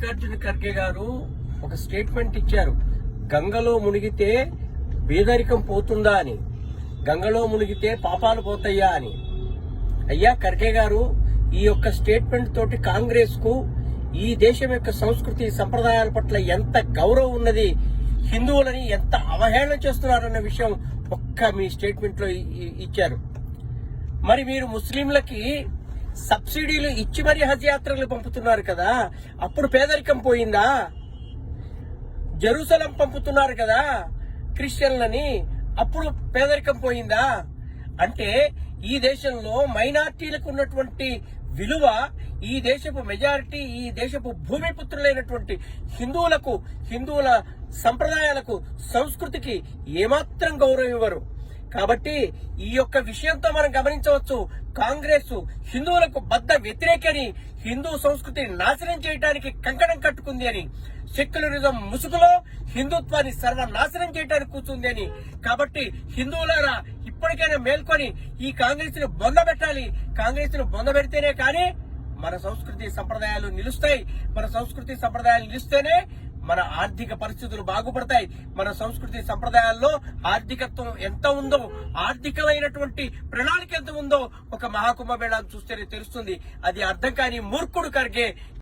మల్లికార్జున ఖర్గే గారు ఒక స్టేట్మెంట్ ఇచ్చారు. గంగలో మునిగితే పేదరికం పోతుందా అని, గంగలో మునిగితే పాపాలు పోతాయా అని. అయ్యా ఖర్గే గారు, ఈ యొక్క స్టేట్మెంట్ తోటి కాంగ్రెస్ కు ఈ దేశం యొక్క సంస్కృతి సంప్రదాయాల పట్ల ఎంత గౌరవం ఉన్నది, హిందువులని ఎంత అవహేళన చేస్తున్నారన్న విషయం ఒక్క మీ స్టేట్మెంట్ లో ఇచ్చారు. మరి మీరు ముస్లింలకి సబ్సిడీలు ఇచ్చి మరీ హజ్ యాత్రలు పంపుతున్నారు కదా, అప్పుడు పేదరికం పోయిందా? జెరూసలం పంపుతున్నారు కదా క్రిస్టియన్లని, అప్పుడు పేదరికం పోయిందా? అంటే ఈ దేశంలో మైనార్టీలకు ఉన్నటువంటి విలువ ఈ దేశపు మెజారిటీ, ఈ దేశపు భూమిపుత్రులైనటువంటి హిందువుల సంప్రదాయాలకు, సంస్కృతికి ఏమాత్రం గౌరవం ఇవ్వరు. కాబట్టి ఈ యొక్క విషయంతో మనం గమనించవచ్చు, కాంగ్రెస్ హిందువులకు బద్ద వ్యతిరేకని, హిందూ సంస్కృతిని నాశనం చేయడానికి కంకణం కట్టుకుంది అని, సెక్యులరిజం ముసుగులో హిందుత్వాన్ని సర్వనాశనం చేయడానికి కూర్చుంది అని. కాబట్టి హిందువులారా ఇప్పటికైనా మేల్కొని ఈ కాంగ్రెస్ ను బొందబెట్టాలి. కాంగ్రెస్ ను బొందబెడితేనే కానీ మన సంస్కృతి సంప్రదాయాలు నిలుస్తాయి. మన సంస్కృతి సంప్రదాయాలు నిలిస్తేనే మన ఆర్థిక పరిస్థితులు బాగుపడతాయి. మన సంస్కృతి సంప్రదాయాల్లో ఆర్థికత్వం ఎంత ఉందో, ఆర్థికమైనటువంటి ప్రణాళిక ఎంత ఉందో ఒక మహాకుంభమేళాను చూస్తేనే తెలుస్తుంది. అది అర్థం కాని మూర్ఖుడు ఖర్గే